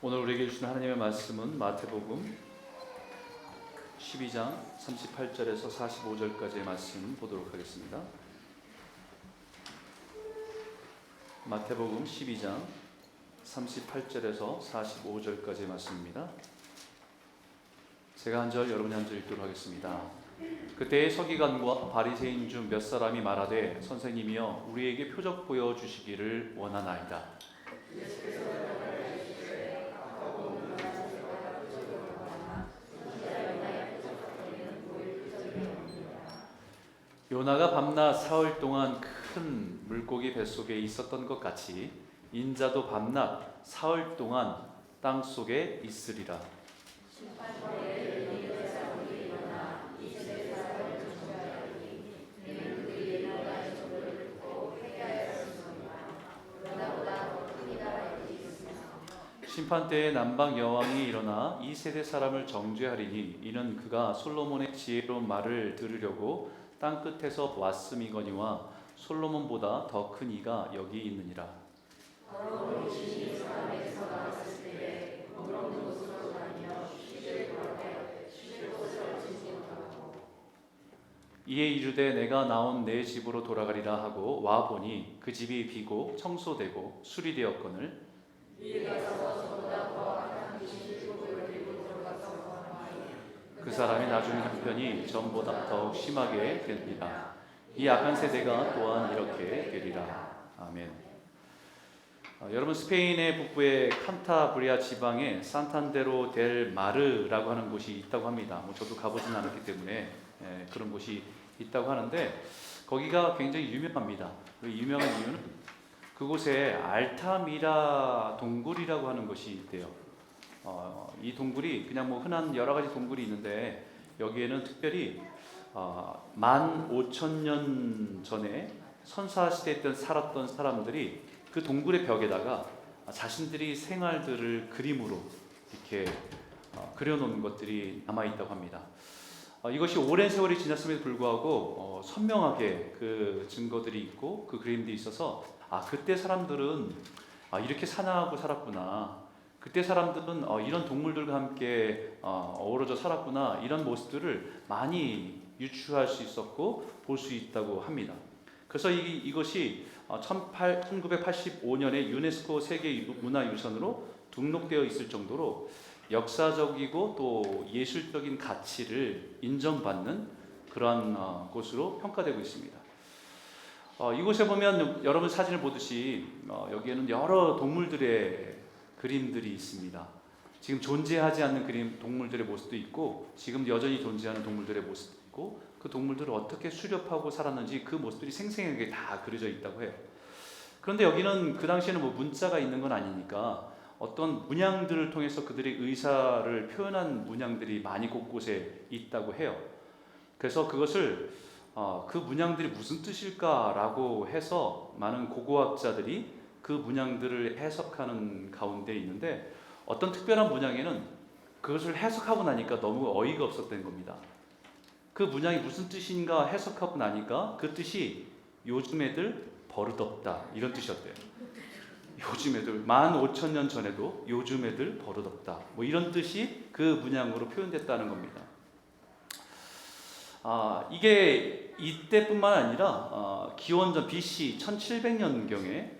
오늘 우리에게 주신 하나님의 말씀은 마태복음 12장 38절에서 45절까지의 말씀 보도록 하겠습니다. 마태복음 12장 38절에서 45절까지의 말씀입니다. 제가 한 절, 여러분이 한 절 읽도록 하겠습니다. 그때의 서기관과 바리새인 중 몇 사람이 말하되 선생님이여 우리에게 표적 보여주시기를 원하나이다. 요나가 밤낮 사흘 동안 큰 물고기 뱃속에 있었던 것 같이 인자도 밤낮 사흘 동안 땅속에 있으리라. 심판때에 남방 여왕이 일어나 이 세대 사람을 정죄하리니 이는 그가 솔로몬의 지혜로운 말을 들으려고 땅 끝에서 왔음이거니와 솔로몬보다 더 큰 이가 여기 있느니라. 이에 이르되 내가 나온 내 집으로 돌아가리라 하고 와 보니 그 집이 비고 청소되고 수리되었거늘 그 사람이 나중에 형편이 전보다 더욱 심하게 되리라. 이 악한 세대가 또한 이렇게 되리라. 아멘. 여러분 스페인의 북부의 칸타브리아 지방에 산탄데로 델 마르라고 하는 곳이 있다고 합니다. 저도 가보진 않았기 때문에 그런 곳이 있다고 하는데 거기가 굉장히 유명합니다. 유명한 이유는 그곳에 알타미라 동굴이라고 하는 것이 있대요. 이 동굴이 그냥 흔한 여러 가지 동굴이 있는데 여기에는 특별히 15,000년 전에 선사시대 때 살았던 사람들이 그 동굴의 벽에다가 자신들이 생활들을 그림으로 이렇게 그려놓은 것들이 남아있다고 합니다. 이것이 오랜 세월이 지났음에도 불구하고 선명하게 그 증거들이 있고 그 그림들이 있어서 그때 사람들은 이렇게 사나하고 살았구나, 그때 사람들은 이런 동물들과 함께 어우러져 살았구나, 이런 모습들을 많이 유추할 수 있었고 볼 수 있다고 합니다. 그래서 이것이 1985년에 유네스코 세계문화유산으로 등록되어 있을 정도로 역사적이고 또 예술적인 가치를 인정받는 그러한 곳으로 평가되고 있습니다. 이곳에 보면 여러분 사진을 보듯이 여기에는 여러 동물들의 그림들이 있습니다. 지금 존재하지 않는 동물들의 모습도 있고 지금 여전히 존재하는 동물들의 모습도 있고 그 동물들을 어떻게 수렵하고 살았는지 그 모습들이 생생하게 다 그려져 있다고 해요. 그런데 여기는 그 당시에는 문자가 있는 건 아니니까 어떤 문양들을 통해서 그들의 의사를 표현한 문양들이 많이 곳곳에 있다고 해요. 그래서 그것을 그 문양들이 무슨 뜻일까라고 해서 많은 고고학자들이 그 문양들을 해석하는 가운데 있는데 어떤 특별한 문양에는 그것을 해석하고 나니까 너무 어이가 없었던 겁니다. 그 문양이 무슨 뜻인가 해석하고 나니까 그 뜻이 요즘 애들 버릇없다 이런 뜻이었대요. 요즘 애들 15,000년 전에도 요즘 애들 버릇없다 이런 뜻이 그 문양으로 표현됐다는 겁니다. 이게 이때뿐만 아니라 기원전 BC 1700년경에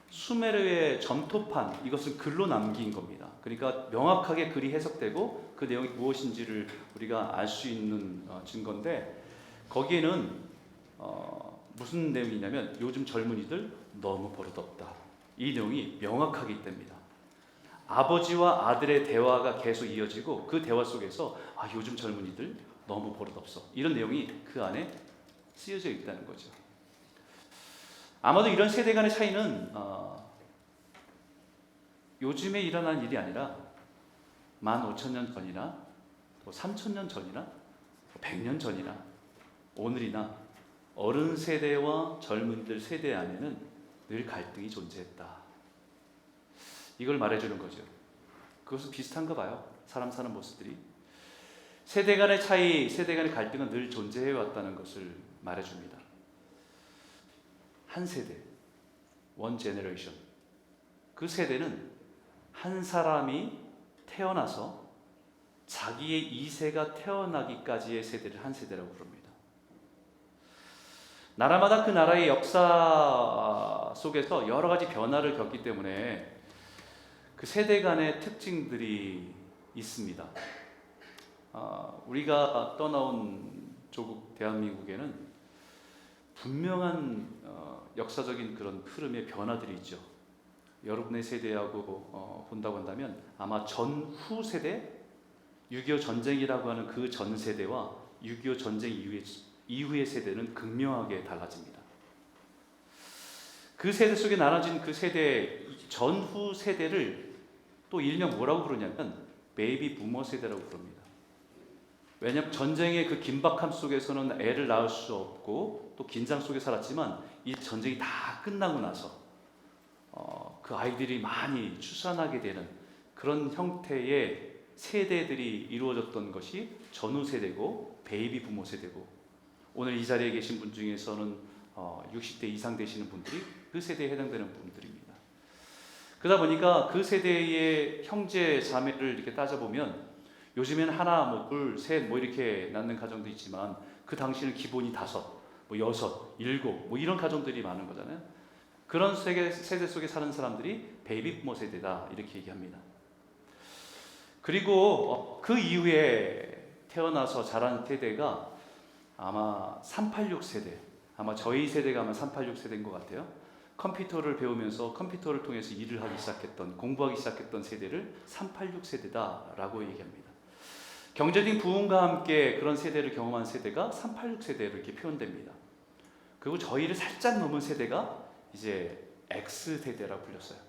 수메르의 점토판, 이것을 글로 남긴 겁니다. 그러니까 명확하게 글이 해석되고 그 내용이 무엇인지를 우리가 알 수 있는 증거인데 거기에는 무슨 내용이냐면 요즘 젊은이들 너무 버릇없다, 이 내용이 명확하게 있답니다. 아버지와 아들의 대화가 계속 이어지고 그 대화 속에서 요즘 젊은이들 너무 버릇없어, 이런 내용이 그 안에 쓰여져 있다는 거죠. 아마도 이런 세대 간의 차이는 요즘에 일어난 일이 아니라 15,000년 전이나 3,000년 전이나 100년 전이나 오늘이나 어른 세대와 젊은이들 세대 안에는 늘 갈등이 존재했다, 이걸 말해주는 거죠. 그것은 비슷한가 봐요. 사람 사는 모습들이 세대 간의 차이, 세대 간의 갈등은 늘 존재해왔다는 것을 말해줍니다. 한 세대, one generation, 그 세대는 한 사람이 태어나서 자기의 2세가 태어나기까지의 세대를 한 세대라고 부릅니다. 나라마다 그 나라의 역사 속에서 여러 가지 변화를 겪기 때문에 그 세대 간의 특징들이 있습니다. 우리가 떠나온 조국 대한민국에는 분명한 역사적인 그런 흐름의 변화들이 있죠. 여러분의 세대하고 본다고 한다면 아마 전후 세대, 6.25 전쟁이라고 하는 그 전 세대와 6.25 전쟁 이후의 세대는 극명하게 달라집니다. 그 세대 속에 나눠진 그 세대, 전후 세대를 또 일명 뭐라고 부르냐면 베이비 부머 세대라고 부릅니다. 왜냐하면 전쟁의 그 긴박함 속에서는 애를 낳을 수 없고 또 긴장 속에 살았지만 이 전쟁이 다 끝나고 나서 그 아이들이 많이 출산하게 되는 그런 형태의 세대들이 이루어졌던 것이 전후 세대고 베이비 부모 세대고, 오늘 이 자리에 계신 분 중에서는 60대 이상 되시는 분들이 그 세대에 해당되는 분들입니다. 그러다 보니까 그 세대의 형제 자매를 이렇게 따져보면 요즘에는 하나, 뭐 둘, 셋, 뭐 이렇게 낳는 가정도 있지만 그 당시는 기본이 5, 뭐 6, 7, 뭐 이런 가정들이 많은 거잖아요. 그런 세대 속에 사는 사람들이 베이비 부모 세대다 이렇게 얘기합니다. 그리고 그 이후에 태어나서 자란 세대가 아마 386 세대, 아마 저희 세대가 아마 386 세대인 것 같아요. 컴퓨터를 배우면서 컴퓨터를 통해서 일을 하기 시작했던, 공부하기 시작했던 세대를 386 세대다라고 얘기합니다. 경제적인 부흥과 함께 그런 세대를 경험한 세대가 386 세대로 이렇게 표현됩니다. 그리고 저희를 살짝 넘은 세대가 이제 X세대라고 불렸어요.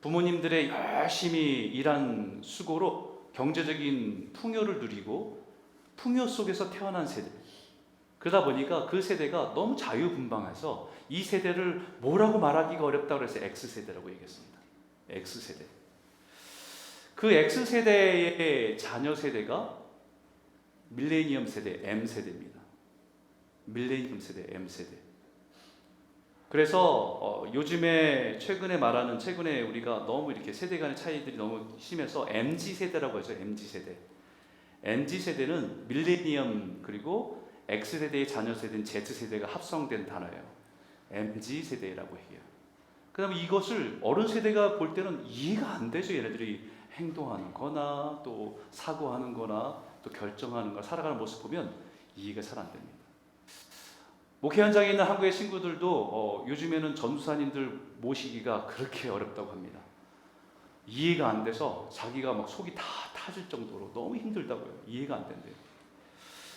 부모님들의 열심히 일한 수고로 경제적인 풍요를 누리고 풍요 속에서 태어난 세대. 그러다 보니까 그 세대가 너무 자유분방해서 이 세대를 뭐라고 말하기가 어렵다고 해서 X세대라고 얘기했습니다. X세대. 그 X세대의 자녀 세대가 밀레니엄 세대, M세대입니다. 밀레니엄 세대, M세대. 그래서 요즘에 최근에 우리가 너무 이렇게 세대 간의 차이들이 너무 심해서 MZ세대라고 하죠. MZ세대. MZ세대는 밀레니엄 그리고 X세대의 자녀 세대인 Z세대가 합성된 단어예요. MZ세대라고 해요. 그 다음에 이것을 어른 세대가 볼 때는 이해가 안 되죠. 얘네들이 행동하는 거나 또 사고하는 거나 또 결정하는 거, 살아가는 모습 보면 이해가 잘 안 됩니다. 목회 현장에 있는 한국의 친구들도 요즘에는 전도사님들 모시기가 그렇게 어렵다고 합니다. 이해가 안 돼서 자기가 막 속이 다 타질 정도로 너무 힘들다고요. 이해가 안 된대요.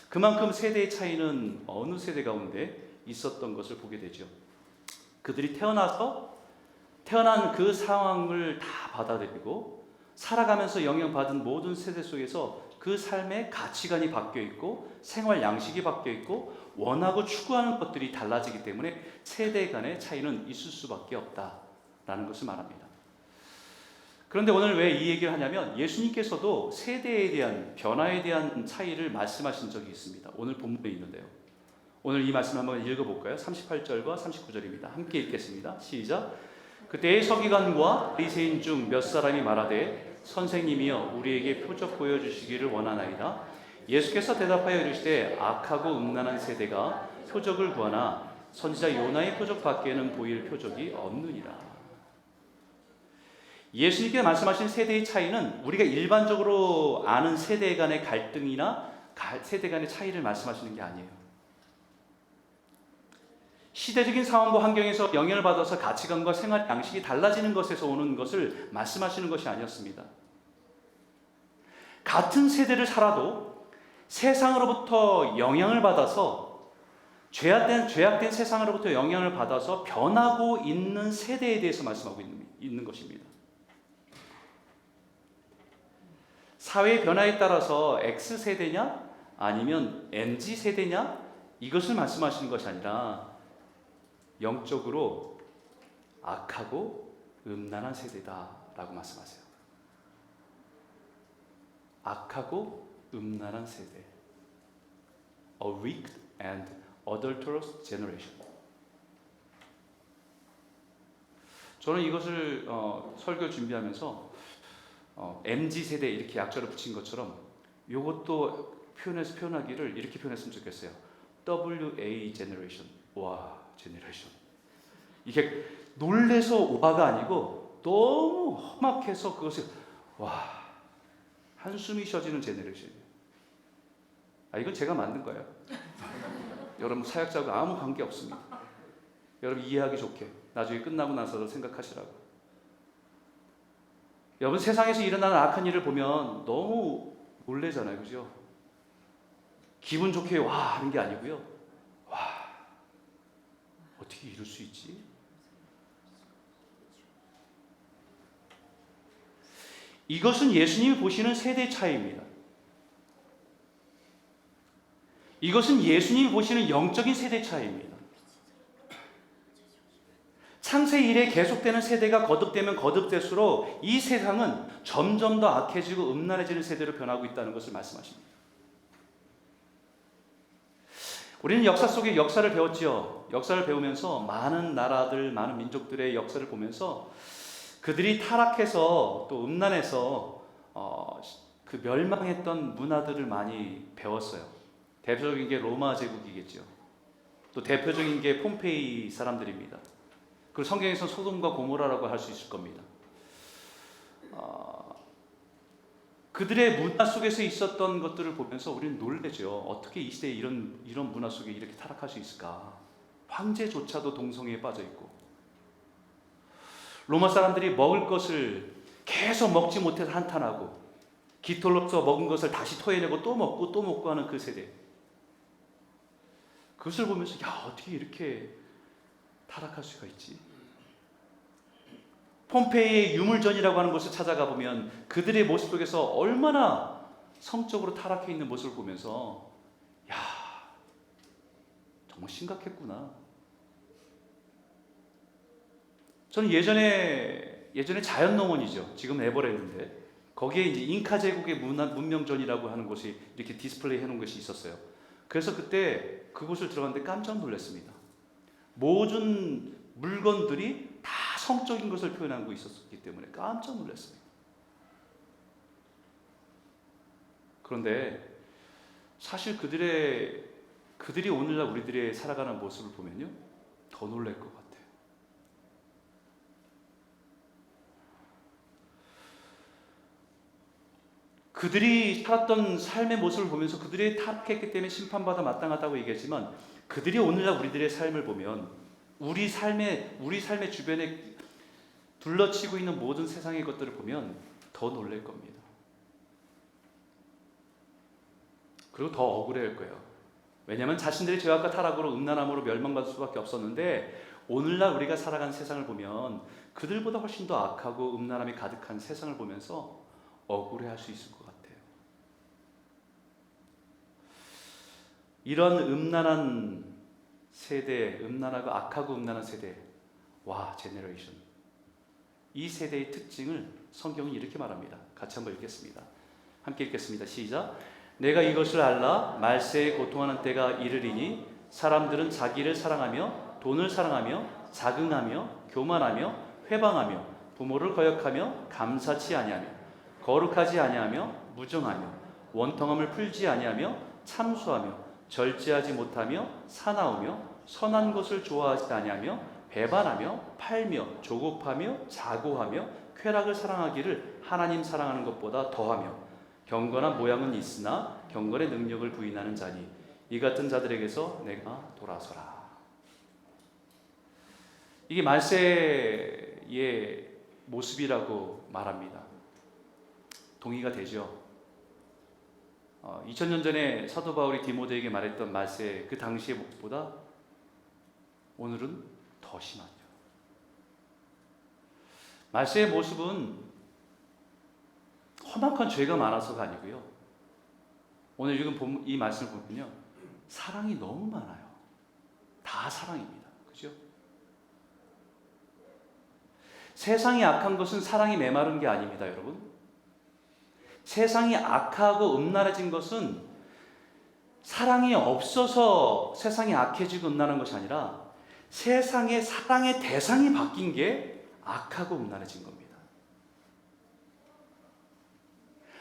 그만큼 세대의 차이는 어느 세대 가운데 있었던 것을 보게 되죠. 그들이 태어난 그 상황을 다 받아들이고 살아가면서 영향받은 모든 세대 속에서 그 삶의 가치관이 바뀌어 있고 생활 양식이 바뀌어 있고 원하고 추구하는 것들이 달라지기 때문에 세대 간의 차이는 있을 수밖에 없다라는 것을 말합니다. 그런데 오늘 왜 이 얘기를 하냐면 예수님께서도 세대에 대한 변화에 대한 차이를 말씀하신 적이 있습니다. 오늘 본문에 있는데요. 오늘 이 말씀 한번 읽어볼까요? 38절과 39절입니다. 함께 읽겠습니다. 시작. 그때의 서기관과 바리새인 중 몇 사람이 말하되 선생님이여 우리에게 표적 보여주시기를 원하나이다. 예수께서 대답하여 이르시되 악하고 음란한 세대가 표적을 구하나 선지자 요나의 표적 밖에는 보일 표적이 없느니라. 예수님께서 말씀하신 세대의 차이는 우리가 일반적으로 아는 세대 간의 갈등이나 세대 간의 차이를 말씀하시는 게 아니에요. 시대적인 상황과 환경에서 영향을 받아서 가치관과 생활 양식이 달라지는 것에서 오는 것을 말씀하시는 것이 아니었습니다. 같은 세대를 살아도 세상으로부터 영향을 받아서 죄악된 세상으로부터 영향을 받아서 변하고 있는 세대에 대해서 말씀하고 있는 것입니다. 사회의 변화에 따라서 X세대냐 아니면 MZ세대냐 이것을 말씀하시는 것이 아니라 영적으로 악하고 음란한 세대다라고 말씀하세요. 악하고 음란한 세대. A wicked and adulterous generation. 저는 이것을 설교 준비하면서 MZ 세대 이렇게 약자를 붙인 것처럼 이것도 표현하기를 이렇게 표현했으면 좋겠어요. WA 제너레이션. 와, 제너레이션. 이게 놀래서 와가 아니고 너무 험악해서 그것을 와, 한숨이 쉬어지는 제너레이션이에요. 이건 제가 만든 거예요. 여러분 사역자하고 아무 관계 없습니다. 여러분 이해하기 좋게 나중에 끝나고 나서도 생각하시라고. 여러분 세상에서 일어나는 악한 일을 보면 너무 놀래잖아요, 그죠? 기분 좋게 와 하는 게 아니고요. 와, 어떻게 이럴 수 있지? 이것은 예수님이 보시는 세대 차이입니다. 이것은 예수님이 보시는 영적인 세대 차이입니다. 창세 이래 계속되는 세대가 거듭되면 거듭될수록 이 세상은 점점 더 악해지고 음란해지는 세대로 변하고 있다는 것을 말씀하십니다. 우리는 역사 속의 역사를 배웠지요. 역사를 배우면서 많은 나라들, 많은 민족들의 역사를 보면서 그들이 타락해서 또 음란해서 그 멸망했던 문화들을 많이 배웠어요. 대표적인 게 로마 제국이겠죠. 또 대표적인 게 폼페이 사람들입니다. 그리고 성경에서 소돔과 고모라라고 할 수 있을 겁니다. 그들의 문화 속에서 있었던 것들을 보면서 우리는 놀라죠. 어떻게 이 시대에 이런 문화 속에 이렇게 타락할 수 있을까? 황제조차도 동성애에 빠져 있고, 로마 사람들이 먹을 것을 계속 먹지 못해서 한탄하고, 깃털로서 먹은 것을 다시 토해내고 또 먹고 하는 그 세대. 그것을 보면서 어떻게 이렇게 타락할 수가 있지? 폼페이의 유물전이라고 하는 곳을 찾아가 보면 그들의 모습 속에서 얼마나 성적으로 타락해 있는 모습을 보면서 정말 심각했구나. 저는 예전에 자연농원이죠. 지금 에버랜드인데 거기에 이제 잉카 제국의 문명전이라고 하는 곳이 이렇게 디스플레이 해놓은 것이 있었어요. 그래서 그때 그곳을 들어갔는데 깜짝 놀랐습니다. 모든 물건들이 다 성적인 것을 표현하고 있었기 때문에 깜짝 놀랐습니다. 그런데 사실 그들이 오늘날 우리들의 살아가는 모습을 보면요, 더 놀랄 것 같아요. 그들이 살았던 삶의 모습을 보면서 그들이 타락했기 때문에 심판받아 마땅하다고 얘기했지만, 그들이 오늘날 우리들의 삶을 보면 우리 삶의 주변에 둘러치고 있는 모든 세상의 것들을 보면 더 놀랄 겁니다. 그리고 더 억울해할 거예요. 왜냐하면 자신들의 죄악과 타락으로 음란함으로 멸망받을 수밖에 없었는데, 오늘날 우리가 살아가는 세상을 보면 그들보다 훨씬 더 악하고 음란함이 가득한 세상을 보면서 억울해할 수 있을 것 같아요. 이런 음란한 세대, 음란하고 악하고 음란한 세대, 제너레이션. 이 세대의 특징을 성경은 이렇게 말합니다. 같이 한번 읽겠습니다. 함께 읽겠습니다. 시작. 내가 이것을 알라 말세에 고통하는 때가 이르리니 사람들은 자기를 사랑하며 돈을 사랑하며 자긍하며 교만하며 회방하며 부모를 거역하며 감사치 아니하며 거룩하지 아니하며 무정하며 원통함을 풀지 아니하며 참수하며 절제하지 못하며 사나우며 선한 것을 좋아하지 아니하며 배반하며 팔며 조급하며 자고하며 쾌락을 사랑하기를 하나님 사랑하는 것보다 더하며 경건한 모양은 있으나 경건의 능력을 부인하는 자니 이 같은 자들에게서 내가 돌아서라. 이게 말세의 모습이라고 말합니다. 동의가 되죠? 2000년 전에 사도 바울이 디모데에게 말했던 말세 그 당시의 모습보다 오늘은 더 심하죠. 말세의 모습은 험악한 죄가 많아서가 아니고요, 오늘 읽은 이 말씀을 보면요, 사랑이 너무 많아요. 다 사랑입니다. 그죠? 세상이 악한 것은 사랑이 메마른 게 아닙니다, 여러분. 세상이 악하고 음란해진 것은 사랑이 없어서 세상이 악해지고 음란한 것이 아니라 세상의 사랑의 대상이 바뀐 게 악하고 음란해진 겁니다.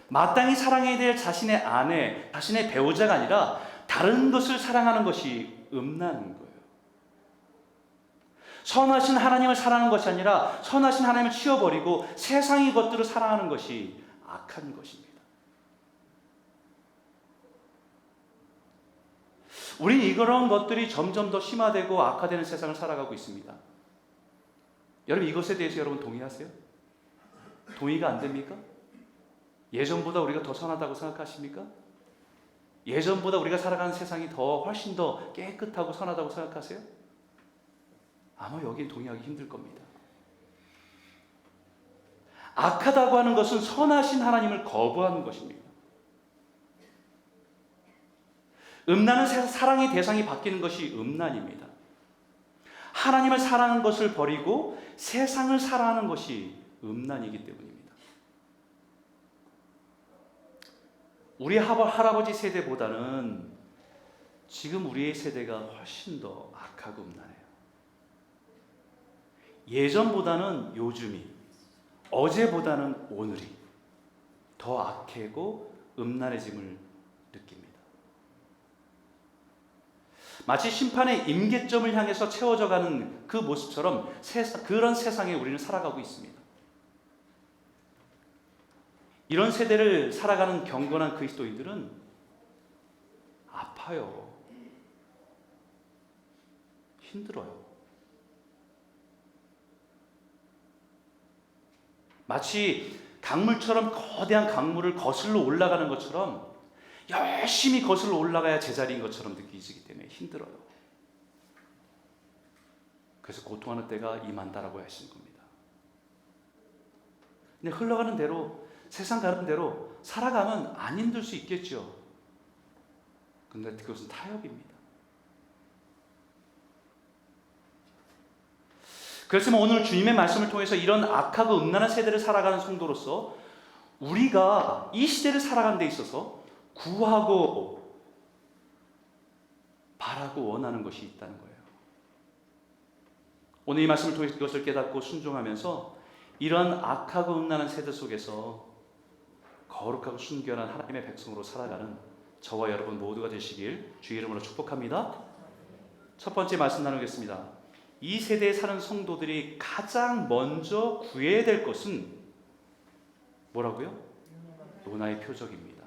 마땅히 사랑해야 될 자신의 아내, 자신의 배우자가 아니라 다른 것을 사랑하는 것이 음란인 거예요. 선하신 하나님을 사랑하는 것이 아니라 선하신 하나님을 치워버리고 세상의 것들을 사랑하는 것이 악한 것입니다. 우린 이런 것들이 점점 더 심화되고 악화되는 세상을 살아가고 있습니다. 여러분, 이것에 대해서 여러분 동의하세요? 동의가 안 됩니까? 예전보다 우리가 더 선하다고 생각하십니까? 예전보다 우리가 살아가는 세상이 훨씬 더 깨끗하고 선하다고 생각하세요? 아마 여기에 동의하기 힘들 겁니다. 악하다고 하는 것은 선하신 하나님을 거부하는 것입니다. 음란은 사랑의 대상이 바뀌는 것이 음란입니다. 하나님을 사랑하는 것을 버리고 세상을 사랑하는 것이 음란이기 때문입니다. 우리 할아버지 세대보다는 지금 우리의 세대가 훨씬 더 악하고 음란해요. 예전보다는 요즘이, 어제보다는 오늘이 더 악하고 음란해짐을 느낍니다. 마치 심판의 임계점을 향해서 채워져 가는 그 모습처럼 그런 세상에 우리는 살아가고 있습니다. 이런 세대를 살아가는 경건한 그리스도인들은 아파요. 힘들어요. 마치 강물처럼 거대한 강물을 거슬러 올라가는 것처럼 열심히 거슬러 올라가야 제자리인 것처럼 느끼기 때문에 힘들어요. 그래서 고통하는 때가 임한다라고 하시는 겁니다. 근데 흘러가는 대로, 세상 가는 대로 살아가면 안 힘들 수 있겠죠. 근데 그것은 타협입니다. 그렇지만 오늘 주님의 말씀을 통해서 이런 악하고 음란한 세대를 살아가는 성도로서 우리가 이 시대를 살아가는 데 있어서 구하고 바라고 원하는 것이 있다는 거예요. 오늘 이 말씀을 통해서 이것을 깨닫고 순종하면서 이런 악하고 음란한 세대 속에서 거룩하고 순결한 하나님의 백성으로 살아가는 저와 여러분 모두가 되시길 주의 이름으로 축복합니다. 첫 번째 말씀 나누겠습니다. 이 세대에 사는 성도들이 가장 먼저 구해야 될 것은 뭐라고요? 요나의 표적입니다.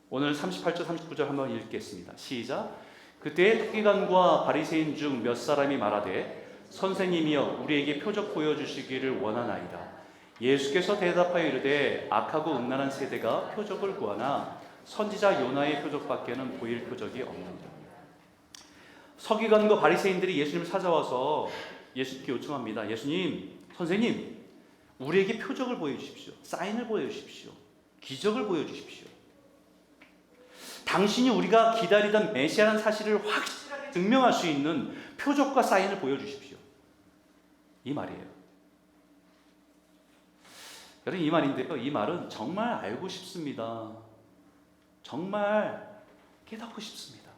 오늘 38절 39절 한번 읽겠습니다. 시작. 그때 서기관과 바리새인 중 몇 사람이 말하되 선생님이여 우리에게 표적 보여주시기를 원하나이다. 예수께서 대답하여 이르되 악하고 음란한 세대가 표적을 구하나 선지자 요나의 표적밖에는 보일 표적이 없느니라. 서기관과 바리새인들이 예수님을 찾아와서 예수님께 요청합니다. 예수님, 선생님, 우리에게 표적을 보여주십시오. 사인을 보여주십시오. 기적을 보여주십시오. 당신이 우리가 기다리던 메시아라는 사실을 확실하게 증명할 수 있는 표적과 사인을 보여주십시오. 이 말이에요. 여러분, 이 말인데요. 이 말은 정말 알고 싶습니다. 정말 깨닫고 싶습니다.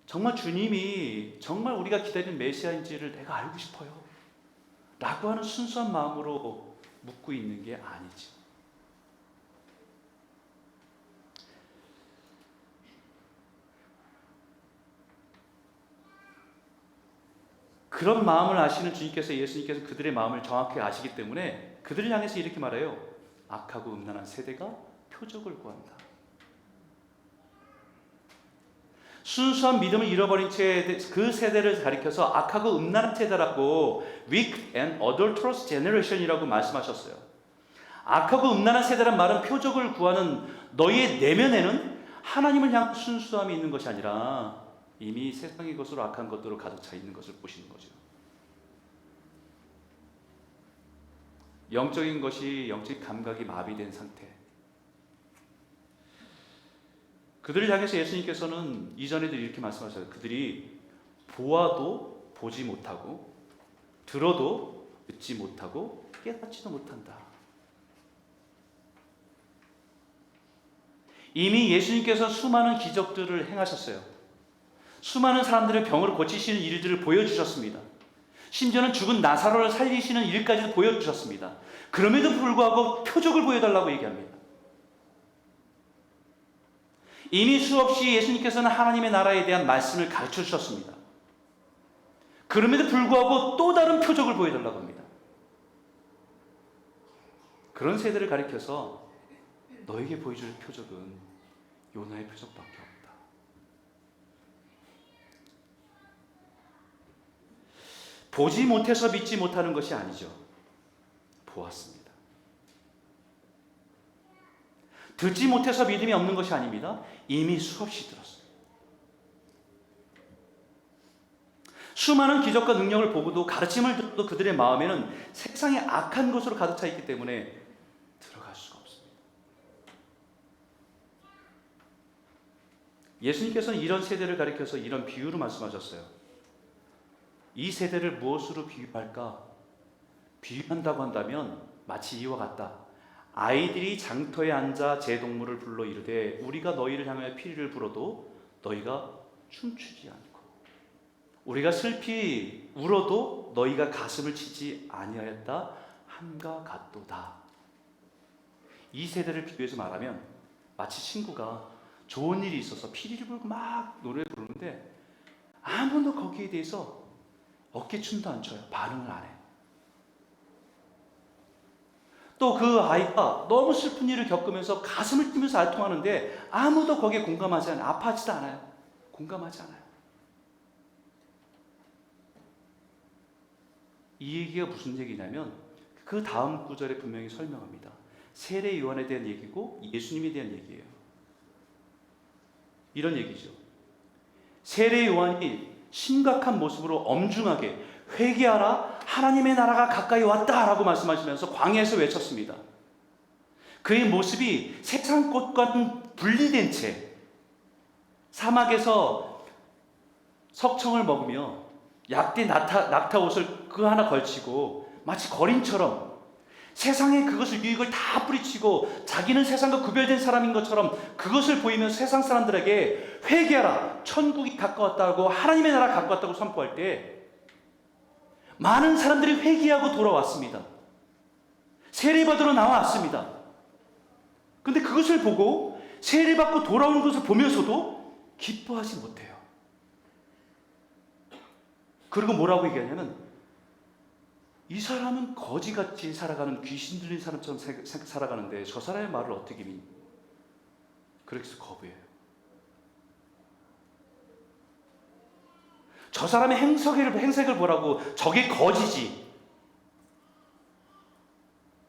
정말 주님이 정말 우리가 기다리는 메시아인지를 내가 알고 싶어요 라고 하는 순수한 마음으로 묻고 있는 게 아니죠. 그런 마음을 아시는 주님께서, 예수님께서 그들의 마음을 정확히 아시기 때문에 그들을 향해서 이렇게 말해요. 악하고 음란한 세대가 표적을 구한다. 순수한 믿음을 잃어버린 채 그 세대를 가리켜서 악하고 음란한 세대라고 weak and adulterous generation이라고 말씀하셨어요. 악하고 음란한 세대란 말은 표적을 구하는 너희의 내면에는 하나님을 향한 순수함이 있는 것이 아니라 이미 세상의 것으로 악한 것들로 가득 차 있는 것을 보시는 거죠. 영적인 것이, 영적 감각이 마비된 상태. 그들을 향해서 예수님께서는 이전에도 이렇게 말씀하셨어요. 그들이 보아도 보지 못하고 들어도 듣지 못하고 깨닫지도 못한다. 이미 예수님께서 수많은 기적들을 행하셨어요. 수많은 사람들의 병을 고치시는 일들을 보여주셨습니다. 심지어는 죽은 나사로를 살리시는 일까지도 보여주셨습니다. 그럼에도 불구하고 표적을 보여달라고 얘기합니다. 이미 수없이 예수님께서는 하나님의 나라에 대한 말씀을 가르쳐 주셨습니다. 그럼에도 불구하고 또 다른 표적을 보여달라고 합니다. 그런 세대를 가리켜서 너에게 보여줄 표적은 요나의 표적밖에 없다. 보지 못해서 믿지 못하는 것이 아니죠. 보았습니다. 듣지 못해서 믿음이 없는 것이 아닙니다. 이미 수없이 들었어요. 수많은 기적과 능력을 보고도 가르침을 듣고도 그들의 마음에는 세상의 악한 것으로 가득 차 있기 때문에 들어갈 수가 없습니다. 예수님께서는 이런 세대를 가리켜서 이런 비유로 말씀하셨어요. 이 세대를 무엇으로 비유할까? 비유한다고 한다면 마치 이와 같다. 아이들이 장터에 앉아 제 동물을 불러 이르되 우리가 너희를 향하여 피리를 불어도 너희가 춤추지 않고 우리가 슬피 울어도 너희가 가슴을 치지 아니하였다 함과 같도다. 이 세대를 비교해서 말하면 마치 친구가 좋은 일이 있어서 피리를 불고 막 노래 부르는데 아무도 거기에 대해서 어깨춤도 안 춰요. 반응을 안 해. 또 그 아이가 너무 슬픈 일을 겪으면서 가슴을 뛰면서 알통하는데 아무도 거기에 공감하지 않아요. 아파하지도 않아요. 공감하지 않아요. 이 얘기가 무슨 얘기냐면 그 다음 구절에 분명히 설명합니다. 세례 요한에 대한 얘기고 예수님에 대한 얘기예요. 이런 얘기죠. 세례 요한이 심각한 모습으로 엄중하게 회개하라 하나님의 나라가 가까이 왔다라고 말씀하시면서 광야에서 외쳤습니다. 그의 모습이 세상 꽃과는 분리된 채 사막에서 석청을 먹으며 약대 낙타 옷을 그 하나 걸치고 마치 거린처럼 세상에 그것을 유익을 다 뿌리치고 자기는 세상과 구별된 사람인 것처럼 그것을 보이면서 세상 사람들에게 회개하라 천국이 가까웠다고 하나님의 나라가 가까웠다고 선포할 때 많은 사람들이 회개하고 돌아왔습니다. 세례받으러 나왔습니다. 그런데 그것을 보고 세례받고 돌아오는 것을 보면서도 기뻐하지 못해요. 그리고 뭐라고 얘기하냐면 이 사람은 거지같이 살아가는 귀신 들린 사람처럼 살아가는데 저 사람의 말을 어떻게 믿니? 그렇게 해서 거부해요. 저 사람의 행색을 보라고 저게 거지지.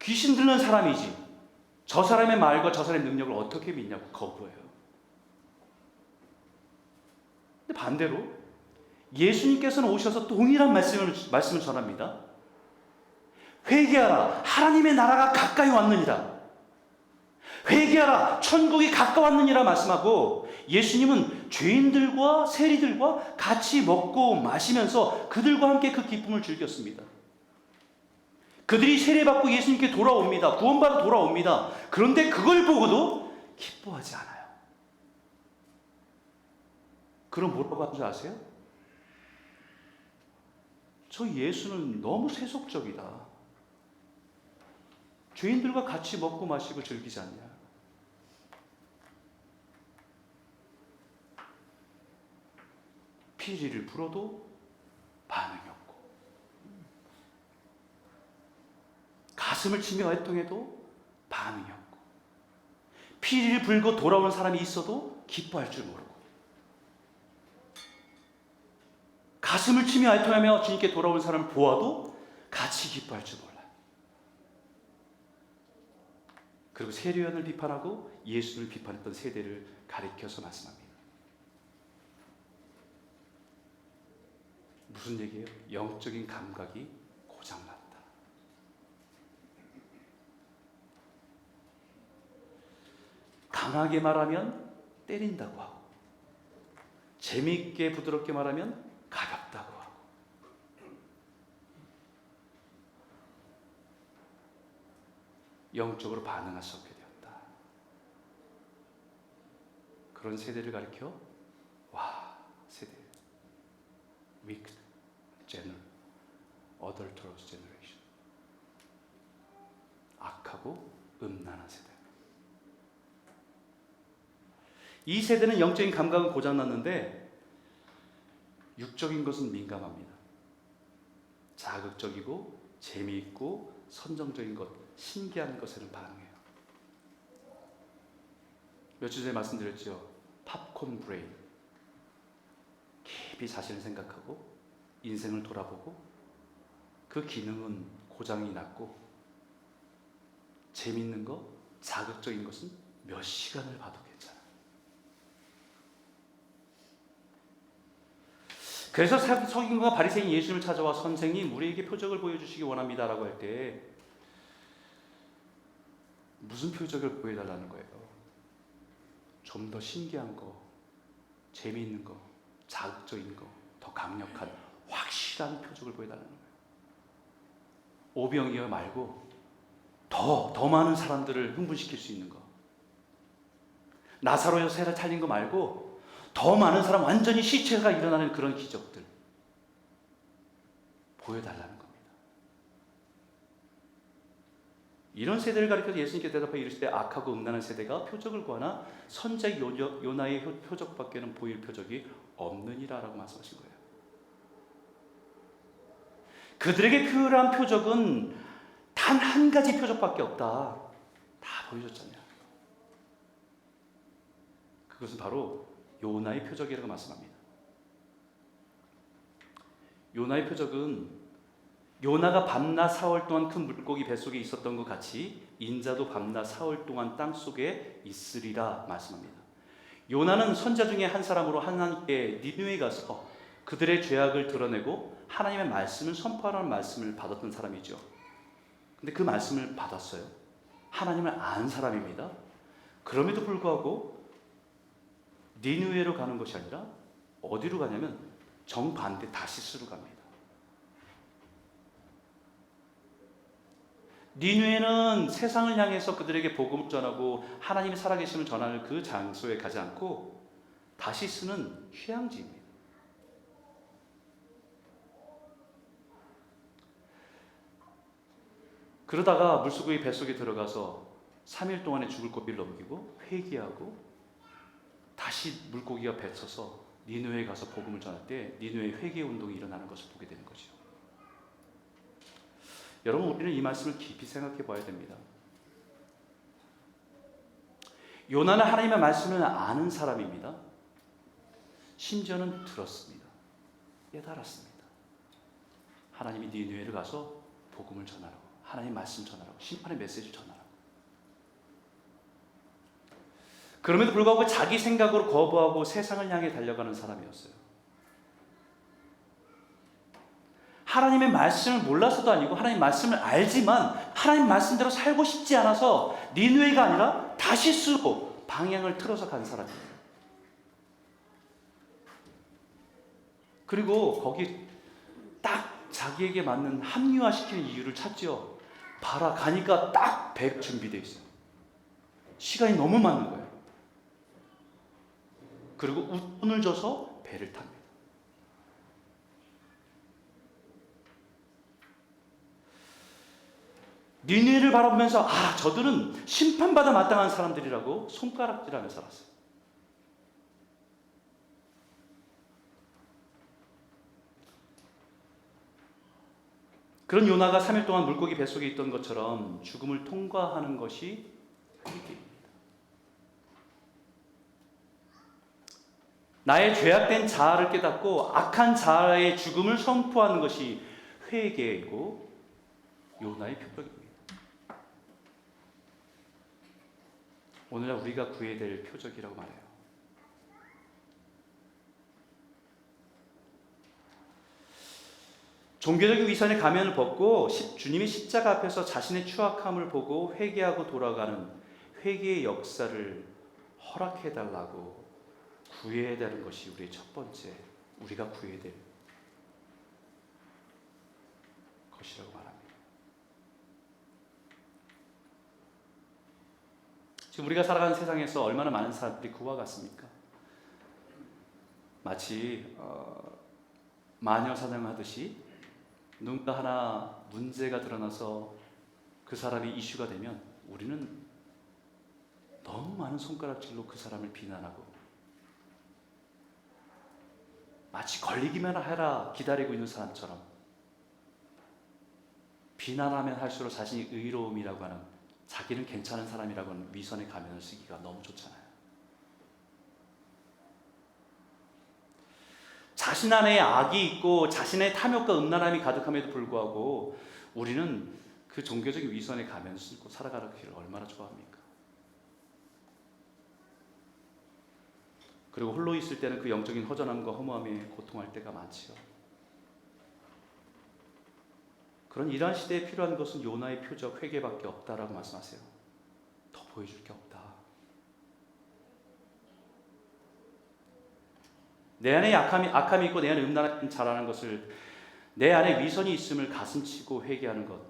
귀신 들린 사람이지. 저 사람의 말과 저 사람의 능력을 어떻게 믿냐고 거부해요. 근데 반대로 예수님께서는 오셔서 동일한 말씀을 전합니다. 회개하라 하나님의 나라가 가까이 왔느니라. 회개하라 천국이 가까웠느니라 말씀하고 예수님은 죄인들과 세리들과 같이 먹고 마시면서 그들과 함께 그 기쁨을 즐겼습니다. 그들이 세례받고 예수님께 돌아옵니다. 구원받아 돌아옵니다. 그런데 그걸 보고도 기뻐하지 않아요. 그럼 뭐라고 하는 줄 아세요? 저 예수는 너무 세속적이다. 죄인들과 같이 먹고 마시고 즐기지 않냐. 피리를 불어도 반응이 없고 가슴을 치며 애통해도 반응이 없고 피리를 불고 돌아오는 사람이 있어도 기뻐할 줄 모르고 가슴을 치며 애통하며 주님께 돌아오는 사람을 보아도 같이 기뻐할 줄 몰라요. 그리고 세례요한을 비판하고 예수를 비판했던 세대를 가리켜서 말씀합니다. 무슨 얘기예요? 영적인 감각이 고장났다. 강하게 말하면 때린다고 하고 재미있게 부드럽게 말하면 가볍다고 하고 영적으로 반응할 수 없게 되었다. 그런 세대를 가리켜 와 세대 위크 제너 adulterous generation. 악하고 음란한 세대. 이 세대는 영적인 감각은 고장났는데 육적인 것은 민감합니다. 자극적이고 재미있고 선정적인 것, 신기한 것에는 반응해요. 며칠 전에 말씀드렸죠. 팝콘 브레인. 깊이 자신을 생각하고 인생을 돌아보고 그 기능은 고장이 났고 재미있는 것, 자극적인 것은 몇 시간을 봐도 괜찮아요. 그래서 서기관과 바리새인이 예수님을 찾아와 선생님 우리에게 표적을 보여주시기 원합니다 라고 할 때 무슨 표적을 보여달라는 거예요? 좀 더 신기한 거, 재미있는 거, 자극적인 거, 더 강력한 확실한 표적을 보여달라는 거예요. 오병이어 말고 더 많은 사람들을 흥분시킬 수 있는 거. 나사로에서 쇠를 탈린 거 말고 더 많은 사람, 완전히 시체가 일어나는 그런 기적들 보여달라는 겁니다. 이런 세대를 가리켜서 예수님께서 대답하여 이르시되 악하고 음란한 세대가 표적을 구하나 선지자 요나의 표적밖에는 보일 표적이 없느니라 라고 말씀하신 거예요. 그들에게 필요한 표적은 단 한 가지 표적밖에 없다. 다 보여줬잖아요. 그것은 바로 요나의 표적이라고 말씀합니다. 요나의 표적은 요나가 밤낮 사흘 동안 큰 물고기 뱃속에 있었던 것 같이 인자도 밤낮 사흘 동안 땅속에 있으리라 말씀합니다. 요나는 선지자 중에 한 사람으로 하나님께 니느웨에 가서 그들의 죄악을 드러내고 하나님의 말씀을 선포하라는 말씀을 받았던 사람이죠. 근데 그 말씀을 받았어요. 하나님을 아는 사람입니다. 그럼에도 불구하고 니느웨로 가는 것이 아니라 어디로 가냐면 정반대 다시스로 갑니다. 니느웨는 세상을 향해서 그들에게 복음을 전하고 하나님의 살아계심을 전하는 그 장소에 가지 않고 다시스는 휴양지입니다. 그러다가 물고기 뱃속에 들어가서 3일 동안의 죽을 고비를 넘기고 회개하고 다시 물고기가 뱉어서 니느웨에 가서 복음을 전할 때 니느웨 회개 운동이 일어나는 것을 보게 되는 거죠. 여러분, 우리는 이 말씀을 깊이 생각해 봐야 됩니다. 요나는 하나님의 말씀을 아는 사람입니다. 심지어는 들었습니다. 깨달았습니다. 하나님이 니느웨를 가서 복음을 전하라고, 하나님 말씀 전하라고, 심판의 메시지를 전하라고. 그럼에도 불구하고 자기 생각으로 거부하고 세상을 향해 달려가는 사람이었어요. 하나님의 말씀을 몰라서도 아니고 하나님 말씀을 알지만 하나님 말씀대로 살고 싶지 않아서 니느웨가 아니라 다시스로 방향을 틀어서 간 사람이에요. 그리고 거기 딱 자기에게 맞는 합리화시키는 이유를 찾죠. 봐라, 가니까 딱 배 준비되어 있어요. 시간이 너무 많은 거예요. 그리고 우편을 줘서 배를 탑니다. 니느웨를 바라보면서 저들은 심판받아 마땅한 사람들이라고 손가락질하며 살았어요. 그런 요나가 3일 동안 물고기 뱃속에 있던 것처럼 죽음을 통과하는 것이 회개입니다. 나의 죄악된 자아를 깨닫고 악한 자아의 죽음을 선포하는 것이 회개이고 요나의 표적입니다. 오늘날 우리가 구해야 될 표적이라고 말해요. 종교적인 위선의 가면을 벗고 주님의 십자가 앞에서 자신의 추악함을 보고 회개하고 돌아가는 회개의 역사를 허락해달라고 구해야 되는 것이 우리의 첫 번째, 우리가 구해야 될 것이라고 말합니다. 지금 우리가 살아가는 세상에서 얼마나 많은 사람들이 그와 같습니까? 마치 마녀 사냥하듯이 누군가 하나 문제가 드러나서 그 사람이 이슈가 되면 우리는 너무 많은 손가락질로 그 사람을 비난하고 마치 걸리기만 해라 기다리고 있는 사람처럼 비난하면 할수록 자신이 의로움이라고 하는, 자기는 괜찮은 사람이라고 하는 위선의 가면을 쓰기가 너무 좋잖아요. 자신 안에 악이 있고 자신의 탐욕과 음란함이 가득함에도 불구하고 우리는 그 종교적인 위선의 가면을 쓰고 살아가는 길을 얼마나 좋아합니까? 그리고 홀로 있을 때는 그 영적인 허전함과 허무함에 고통할 때가 많지요. 그런 이러한 시대에 필요한 것은 요나의 표적 회개밖에 없다라고 말씀하세요. 더 보여줄 게 없다. 내 안에 악함이 있고 내 안에 음란함이 자라는 것을, 내 안에 위선이 있음을 가슴치고 회개하는 것,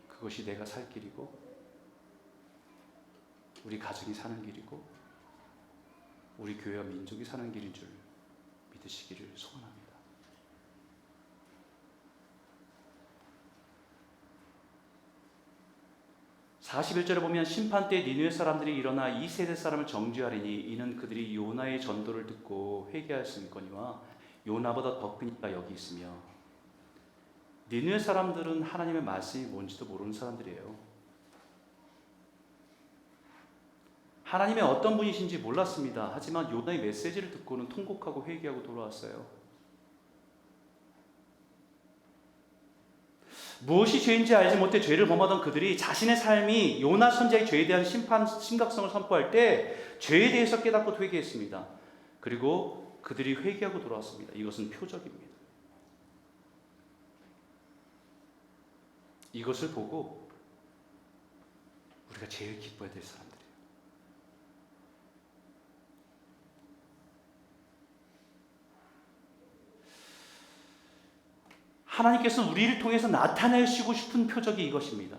그것이 내가 살 길이고 우리 가정이 사는 길이고 우리 교회와 민족이 사는 길인 줄 믿으시기를 소원합니다. 41절에 보면 심판 때 니느웨 사람들이 일어나 이 세대 사람을 정죄하리니 이는 그들이 요나의 전도를 듣고 회개하였으니거니와 요나보다 더 큰 이가 여기 있으며. 니느웨 사람들은 하나님의 말씀이 뭔지도 모르는 사람들이에요. 하나님의 어떤 분이신지 몰랐습니다. 하지만 요나의 메시지를 듣고는 통곡하고 회개하고 돌아왔어요. 무엇이 죄인지 알지 못해 죄를 범하던 그들이 자신의 삶이 요나 선지자의 죄에 대한 심각성을 선포할 때 죄에 대해서 깨닫고 회개했습니다. 그리고 그들이 회개하고 돌아왔습니다. 이것은 표적입니다. 이것을 보고 우리가 제일 기뻐해야 될 사람들이에요. 하나님께서 우리를 통해서 나타내시고 싶은 표적이 이것입니다.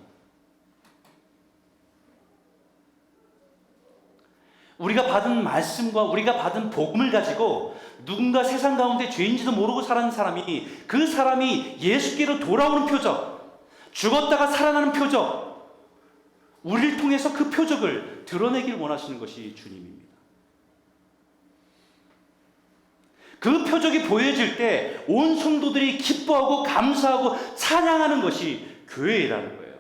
우리가 받은 말씀과 우리가 받은 복음을 가지고 누군가 세상 가운데 죄인지도 모르고 살아가는 사람이, 그 사람이 예수께로 돌아오는 표적, 죽었다가 살아나는 표적, 우리를 통해서 그 표적을 드러내길 원하시는 것이 주님입니다. 그 표적이 보여질 때 온 성도들이 기뻐하고 감사하고 찬양하는 것이 교회라는 거예요.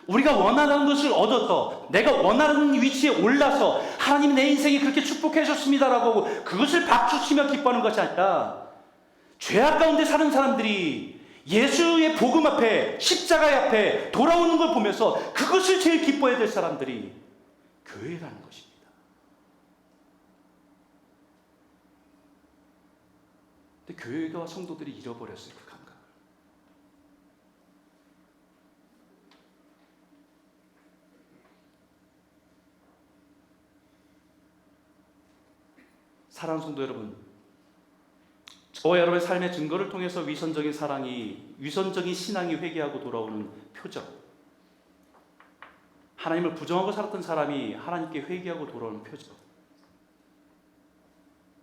우리가 원하는 것을 얻어서, 내가 원하는 위치에 올라서 하나님 내 인생이 그렇게 축복해 주셨습니다라고 그것을 박수치며 기뻐하는 것이 아니라, 죄악 가운데 사는 사람들이 예수의 복음 앞에, 십자가 앞에 돌아오는 걸 보면서 그것을 제일 기뻐해야 될 사람들이 교회라는 것입니다. 근데 교회와 성도들이 잃어버렸어요, 그 감각을. 사랑하는 성도 여러분, 저와 여러분의 삶의 증거를 통해서 위선적인 신앙이 회개하고 돌아오는 표적, 하나님을 부정하고 살았던 사람이 하나님께 회개하고 돌아오는 표적,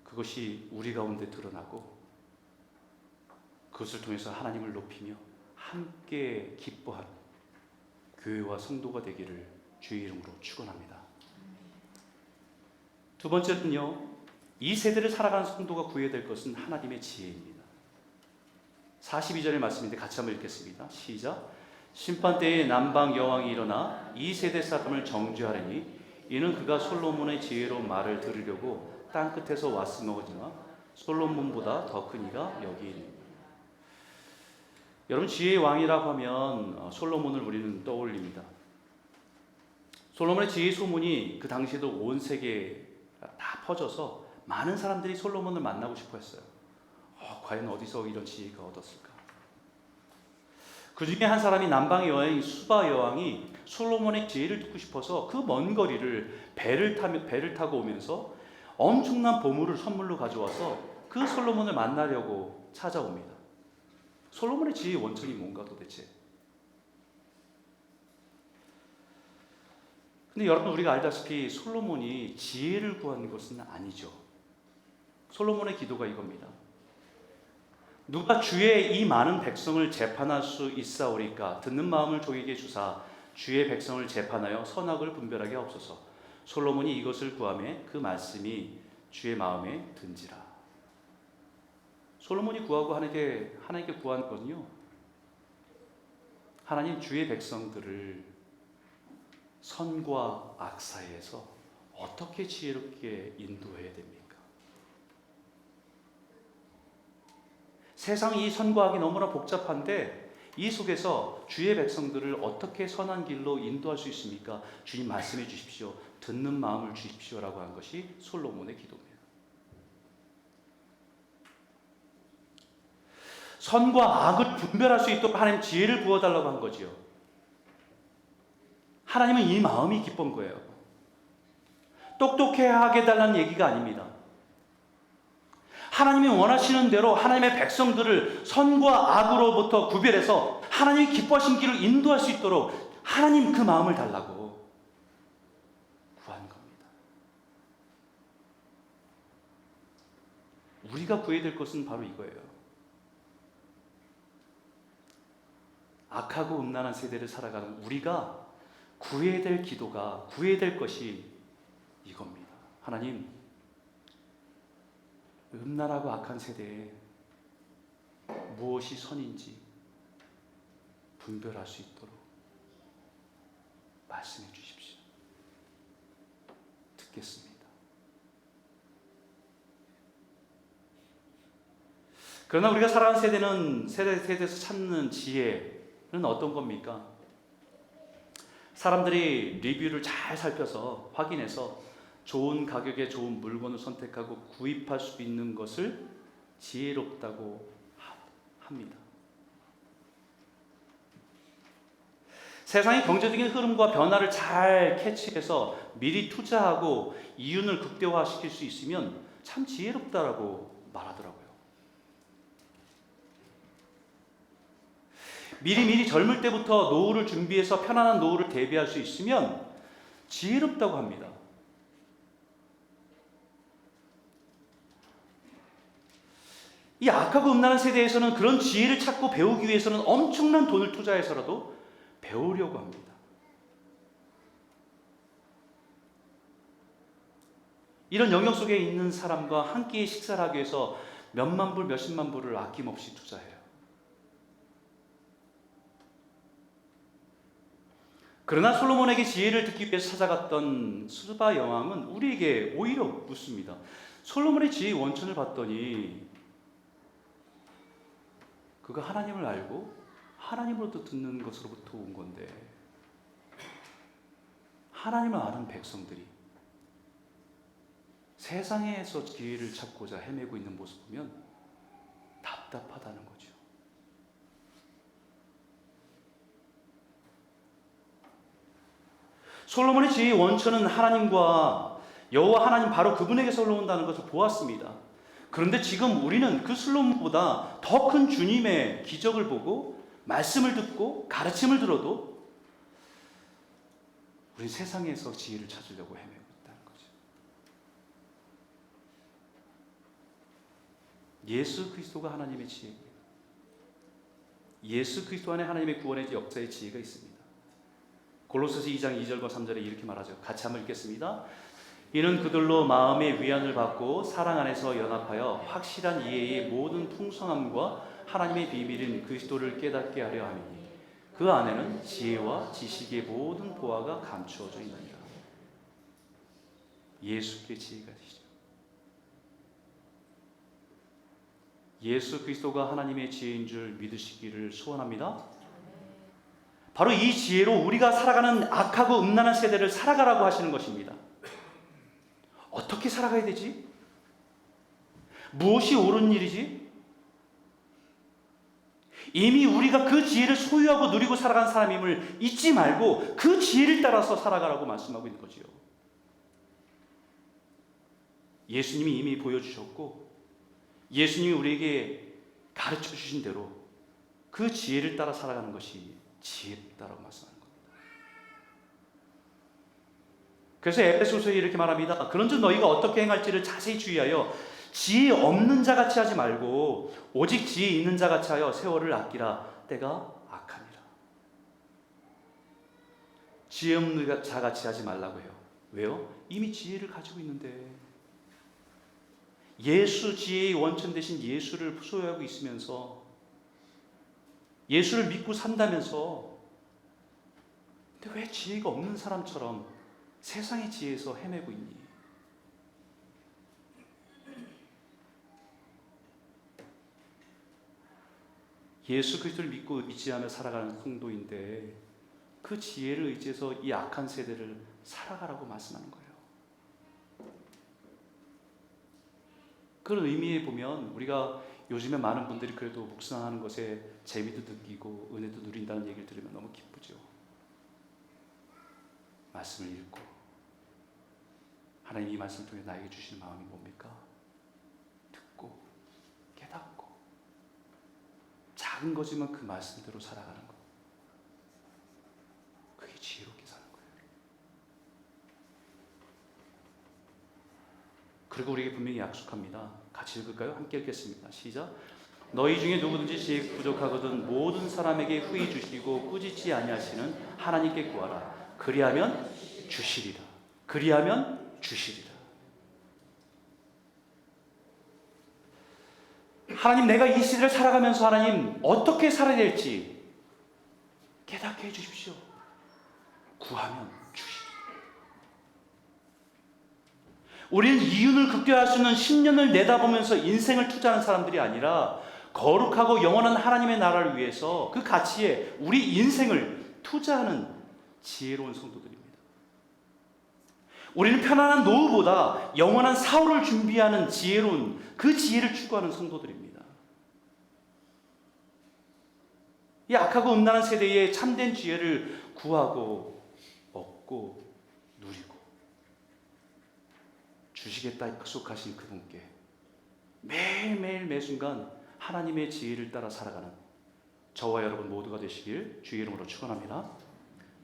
그것이 우리 가운데 드러나고 그것을 통해서 하나님을 높이며 함께 기뻐하는 교회와 성도가 되기를 주의 이름으로 축원합니다. 두 번째는요, 이 세대를 살아가는 성도가 구해야 될 것은 하나님의 지혜입니다. 42절의 말씀인데 같이 한번 읽겠습니다. 시작. 심판 때에 남방 여왕이 일어나 이 세대 사람을 정죄하리니 이는 그가 솔로몬의 지혜로운 말을 들으려고 땅 끝에서 왔으므로니와 솔로몬보다 더 큰 이가 여기이니. 여러분, 지혜의 왕이라고 하면 솔로몬을 우리는 떠올립니다. 솔로몬의 지혜의 소문이 그 당시에도 온 세계에 다 퍼져서 많은 사람들이 솔로몬을 만나고 싶어 했어요. 과연 어디서 이런 지혜가 얻었을까? 그 중에 한 사람이 남방의 여왕인 수바 여왕이 솔로몬의 지혜를 듣고 싶어서 그 먼 거리를 배를 타고 오면서 엄청난 보물을 선물로 가져와서 그 솔로몬을 만나려고 찾아옵니다. 솔로몬의 지혜의 원천이 뭔가 도대체? 근데 근데 여러분, 우리가 알다시피 솔로몬이 지혜를 구한 것은 아니죠. 솔로몬의 기도가 이겁니다. 누가 주의 이 많은 백성을 재판할 수 있사오리까? 듣는 마음을 종에게 주사 주의 백성을 재판하여 선악을 분별하게 하옵소서. 솔로몬이 이것을 구하매 그 말씀이 주의 마음에 든지라. 솔로몬이 구하고 하나님께 구한 것은요, 하나님, 주의 백성들을 선과 악 사이에서 어떻게 지혜롭게 인도해야 됩니까? 세상이 이 선과 악이 너무나 복잡한데 이 속에서 주의 백성들을 어떻게 선한 길로 인도할 수 있습니까? 주님 말씀해 주십시오. 듣는 마음을 주십시오라고 한 것이 솔로몬의 기도입니다. 선과 악을 분별할 수 있도록 하나님 지혜를 부어달라고 한 거지요. 하나님은 이 마음이 기쁜 거예요. 똑똑하게 해달라는 얘기가 아닙니다. 하나님이 원하시는 대로 하나님의 백성들을 선과 악으로부터 구별해서 하나님이 기뻐하신 길을 인도할 수 있도록 하나님 그 마음을 달라고 구한 겁니다. 우리가 구해야 될 것은 바로 이거예요. 악하고 음란한 세대를 살아가는 우리가 구해야 될 기도가, 구해야 될 것이 이겁니다. 하나님, 음란하고 악한 세대에 무엇이 선인지 분별할 수 있도록 말씀해 주십시오. 듣겠습니다. 그러나 우리가 살아가는 세대에서 찾는 지혜는 어떤 겁니까? 사람들이 리뷰를 잘 살펴서 확인해서 좋은 가격에 좋은 물건을 선택하고 구입할 수 있는 것을 지혜롭다고 합니다. 세상의 경제적인 흐름과 변화를 잘 캐치해서 미리 투자하고 이윤을 극대화시킬 수 있으면 참 지혜롭다라고 말하더라고요. 미리 젊을 때부터 노후를 준비해서 편안한 노후를 대비할 수 있으면 지혜롭다고 합니다. 이 악하고 음란한 세대에서는 그런 지혜를 찾고 배우기 위해서는 엄청난 돈을 투자해서라도 배우려고 합니다. 이런 영역 속에 있는 사람과 한 끼 식사를 하기 위해서 몇만 불, 몇십만 불을 아낌없이 투자해요. 그러나 솔로몬에게 지혜를 듣기 위해서 찾아갔던 스바 여왕은 우리에게 오히려 묻습니다. 솔로몬의 지혜의 원천을 봤더니 그가 하나님을 알고 하나님으로부터 듣는 것으로부터 온 건데, 하나님을 아는 백성들이 세상에서 기회를 찾고자 헤매고 있는 모습 보면 답답하다는 거죠. 솔로몬의 지혜의 원천은 하나님과 여호와 하나님, 바로 그분에게서 올라온다는 것을 보았습니다. 그런데 지금 우리는 그 솔로몬보다 더 큰 주님의 기적을 보고 말씀을 듣고 가르침을 들어도 우리 세상에서 지혜를 찾으려고 헤매고 있다는 거죠. 예수 그리스도가 하나님의 지혜입니다. 예수 그리스도 안에 하나님의 구원의 역사의 지혜가 있습니다. 골로새서 2장 2절과 3절에 이렇게 말하죠. 같이 한번 읽겠습니다. 이는 그들로 마음의 위안을 받고 사랑 안에서 연합하여 확실한 이해의 모든 풍성함과 하나님의 비밀인 그리스도를 깨닫게 하려 함이니 그 안에는 지혜와 지식의 모든 보화가 감추어져 있느니라. 예수께 지혜가 되시죠. 예수 그리스도가 하나님의 지혜인 줄 믿으시기를 소원합니다. 바로 이 지혜로 우리가 살아가는 악하고 음란한 세대를 살아가라고 하시는 것입니다. 어떻게 살아가야 되지? 무엇이 옳은 일이지? 이미 우리가 그 지혜를 소유하고 누리고 살아간 사람임을 잊지 말고 그 지혜를 따라서 살아가라고 말씀하고 있는 거지요. 예수님이 이미 보여주셨고 예수님이 우리에게 가르쳐 주신 대로 그 지혜를 따라 살아가는 것이 지혜롭다라고 말씀하는 겁니다. 그래서 에베소서에 이렇게 말합니다. 그런즉 너희가 어떻게 행할지를 자세히 주의하여 지혜 없는 자 같이 하지 말고 오직 지혜 있는 자 같이 하여 세월을 아끼라. 때가 악하니라. 지혜 없는 자 같이 하지 말라고 해요. 왜요? 이미 지혜를 가지고 있는데, 예수 지혜의 원천 대신 예수를 소유하고 있으면서 예수를 믿고 산다면서, 근데 왜 지혜가 없는 사람처럼 세상의 지혜에서 헤매고 있니? 예수 그리스도를 믿고 의지하며 살아가는 성도인데 그 지혜를 의지해서 이 악한 세대를 살아가라고 말씀하는 거예요. 그런 의미에 보면 우리가 요즘에 많은 분들이 그래도 묵상하는 것에 재미도 느끼고 은혜도 누린다는 얘기를 들으면 너무 기쁘죠. 말씀을 읽고 하나님 이 말씀을 통해 나에게 주시는 마음이 뭡니까? 듣고 깨닫고 작은 거지만 그 말씀대로 살아가는 것, 그게 지혜롭게 사는 거예요. 그리고 우리에게 분명히 약속합니다. 같이 읽을까요? 함께 읽겠습니다. 시작. 너희 중에 누구든지 지혜가 부족하거든 모든 사람에게 후히 주시고 꾸짖지 아니하시는 하나님께 구하라. 그리하면 주시리라. 그리하면 주시리라. 하나님, 내가 이 시대를 살아가면서 하나님 어떻게 살아야 될지 깨닫게 해주십시오. 구하면 주시리라. 우리는 이윤을 극대화할 수 있는 10년을 내다보면서 인생을 투자하는 사람들이 아니라 거룩하고 영원한 하나님의 나라를 위해서 그 가치에 우리 인생을 투자하는 지혜로운 성도들입니다. 우리는 편안한 노후보다 영원한 사후를 준비하는 지혜로운 그 지혜를 추구하는 성도들입니다. 이 악하고 음란한 세대에 참된 지혜를 구하고 얻고 누리고 주시겠다 약속하신 그분께 매일매일 매순간 하나님의 지혜를 따라 살아가는 저와 여러분 모두가 되시길 주의 이름으로 축원합니다.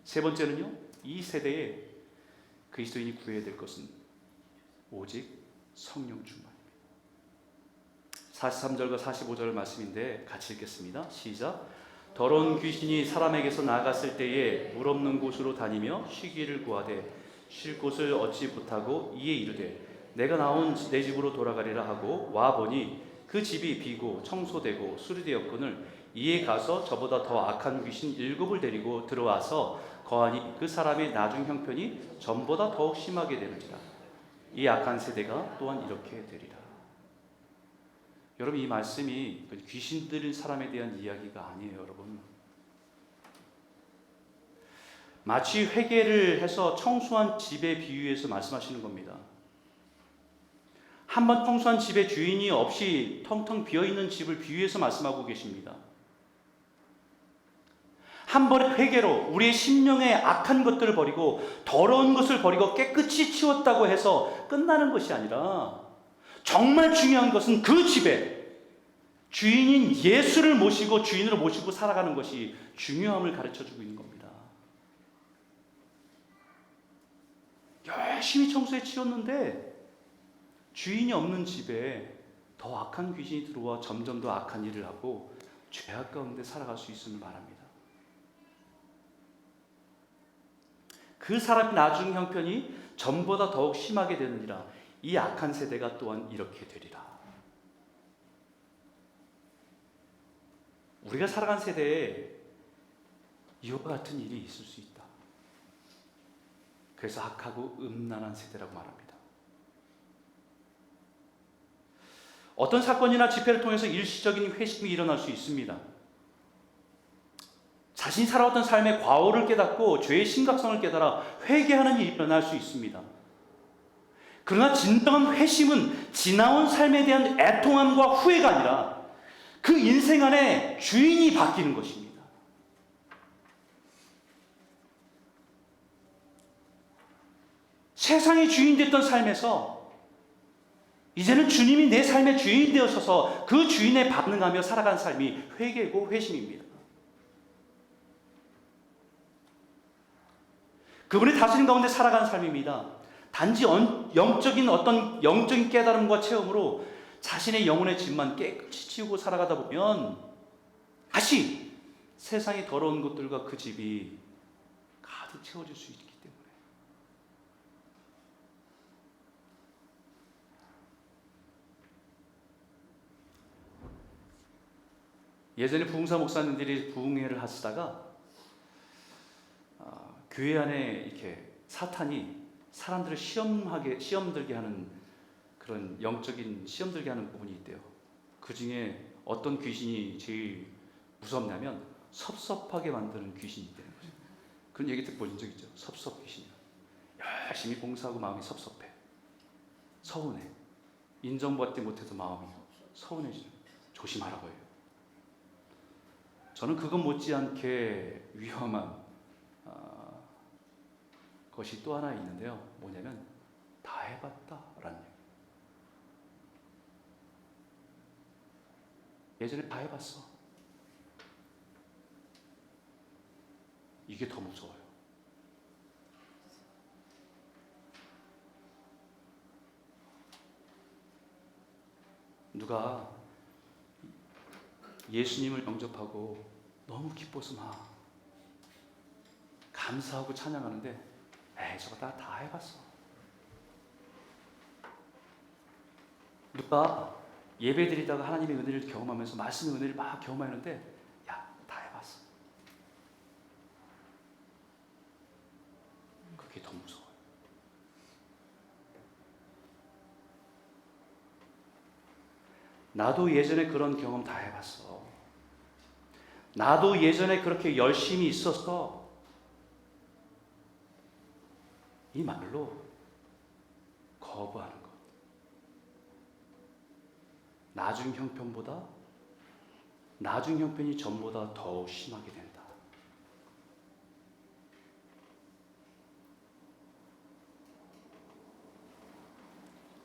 세 번째는요, 이 세대에 그리스도인이 구해야 될 것은 오직 성령 충만입니다. 43절과 45절 말씀인데 같이 읽겠습니다. 시작. 더러운 귀신이 사람에게서 나갔을 때에 물 없는 곳으로 다니며 쉬기를 구하되 쉴 곳을 얻지 못하고 이에 이르되 내가 나온 내 집으로 돌아가리라 하고 와보니 그 집이 비고 청소되고 수리되었거늘 이에 가서 저보다 더 악한 귀신 7을 데리고 들어와서 거하니 그 사람의 나중 형편이 전보다 더욱 심하게 되는지라. 이 악한 세대가 또한 이렇게 되리라. 여러분, 이 말씀이 귀신 들린 사람에 대한 이야기가 아니에요. 여러분, 마치 회개를 해서 청소한 집에 비유해서 말씀하시는 겁니다. 한번 청소한 집에 주인이 없이 텅텅 비어있는 집을 비유해서 말씀하고 계십니다. 한 번의 회개로 우리의 심령의 악한 것들을 버리고 더러운 것을 버리고 깨끗이 치웠다고 해서 끝나는 것이 아니라 정말 중요한 것은 그 집에 주인인 예수를 모시고 주인으로 모시고 살아가는 것이 중요함을 가르쳐주고 있는 겁니다. 열심히 청소해 치웠는데 주인이 없는 집에 더 악한 귀신이 들어와 점점 더 악한 일을 하고 죄악 가운데 살아갈 수 있음을 말합니다. 그 사람의 나중 형편이 전보다 더욱 심하게 되느니라. 이 악한 세대가 또한 이렇게 되리라. 우리가 살아간 세대에 이와 같은 일이 있을 수 있다. 그래서 악하고 음란한 세대라고 말합니다. 어떤 사건이나 집회를 통해서 일시적인 회심이 일어날 수 있습니다. 자신이 살아왔던 삶의 과오를 깨닫고 죄의 심각성을 깨달아 회개하는 일이 일어날 수 있습니다. 그러나 진정한 회심은 지나온 삶에 대한 애통함과 후회가 아니라 그 인생 안에 주인이 바뀌는 것입니다. 세상의 주인 됐던 삶에서 이제는 주님이 내 삶의 주인이 되어서서 그 주인에 반응하며 살아간 삶이 회개고 회심입니다. 그분의 다스림 가운데 살아가는 삶입니다. 단지 어떤 영적인 깨달음과 체험으로 자신의 영혼의 짐만 깨끗이 치우고 살아가다 보면 다시 세상의 더러운 것들과 그 집이 가득 채워질 수 있기 때문에. 예전에 부흥사 목사님들이 부흥회를 하시다가 교회 안에 이렇게 사탄이 사람들을 시험 들게 하는 그런 영적인 시험 들게 하는 부분이 있대요. 그 중에 어떤 귀신이 제일 무섭냐면 섭섭하게 만드는 귀신이 있다는 거죠. 그런 얘기 들어보신 적 있죠? 섭섭 귀신이요. 열심히 봉사하고 마음이 섭섭해. 서운해. 인정받지 못해서 마음이 서운해지는. 조심하라고 해요. 저는 그것 못지않게 위험한 것이 또 하나 있는데요. 뭐냐면 다 해봤다라는 얘기. 예전에 다 해봤어. 이게 더 무서워요. 누가 예수님을 영접하고 너무 기뻐서 막 감사하고 찬양하는데 에이 저거 다 해봤어. 누가 예배 드리다가 하나님의 은혜를 경험하면서 말씀의 은혜를 막 경험하는데 야 다 해봤어. 그게 더 무서워요. 나도 예전에 그런 경험 다 해봤어. 나도 예전에 그렇게 열심히 있었어. 이 말로 거부하는 것. 나중 형편이 전보다 더 심하게 된다.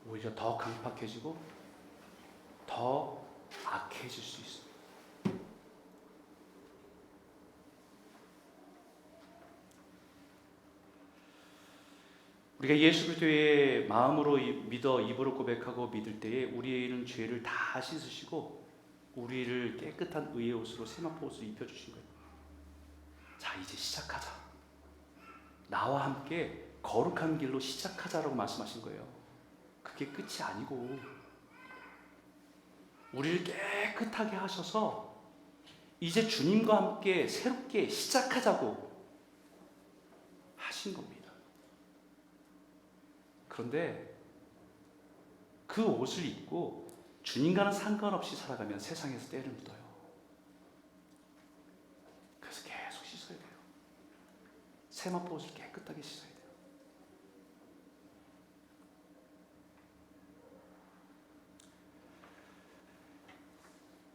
오히려 더 강팍해지고 더 악해질 수 있습니다. 우리가 예수 그리스도의 마음으로 믿어 입으로 고백하고 믿을 때에 우리는 죄를 다 씻으시고 우리를 깨끗한 의의 옷으로 세마포 옷을 입혀주신 거예요. 자 이제 시작하자. 나와 함께 거룩한 길로 시작하자라고 말씀하신 거예요. 그게 끝이 아니고 우리를 깨끗하게 하셔서 이제 주님과 함께 새롭게 시작하자고 하신 겁니다. 그런데 그 옷을 입고 주님과는 상관없이 살아가면 세상에서 때를 묻어요. 그래서 계속 씻어야 돼요. 세마포 옷을 깨끗하게 씻어야 돼요.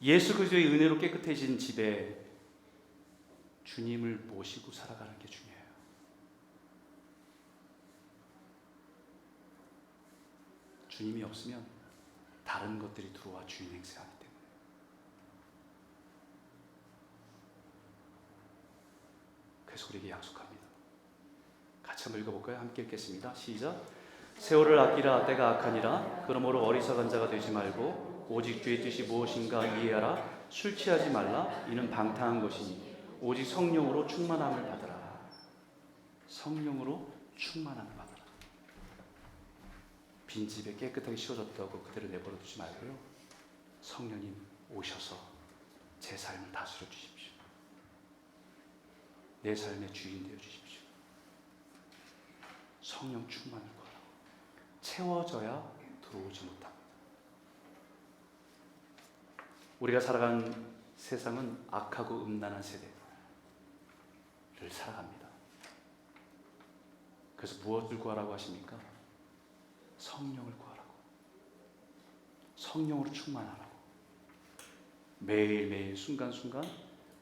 예수 그리스도의 은혜로 깨끗해진 집에 주님을 모시고 살아가는 게 중요해요. 주님이 없으면 다른 것들이 들어와 주인 행세하기 때문에. 그래서 우리에게 약속합니다. 같이 한번 읽어볼까요? 함께 읽겠습니다. 시작. 세월을 아끼라 때가 악하니라. 그러므로 어리석은 자가 되지 말고 오직 주의 뜻이 무엇인가 이해하라. 술 취하지 말라. 이는 방탕한 것이니 오직 성령으로 충만함을 받으라. 성령으로 충만함을 받으라. 빈집에 깨끗하게 씌워졌다고 그대로 내버려 두지 말고요. 성령님 오셔서 제 삶을 다스려 주십시오. 내 삶의 주인 되어 주십시오. 성령 충만을 구하라고. 채워져야 들어오지 못합니다. 우리가 살아가는 세상은 악하고 음란한 세대를 살아갑니다. 그래서 무엇을 구하라고 하십니까? 성령을 구하라고. 성령으로 충만하라고. 매일매일 순간순간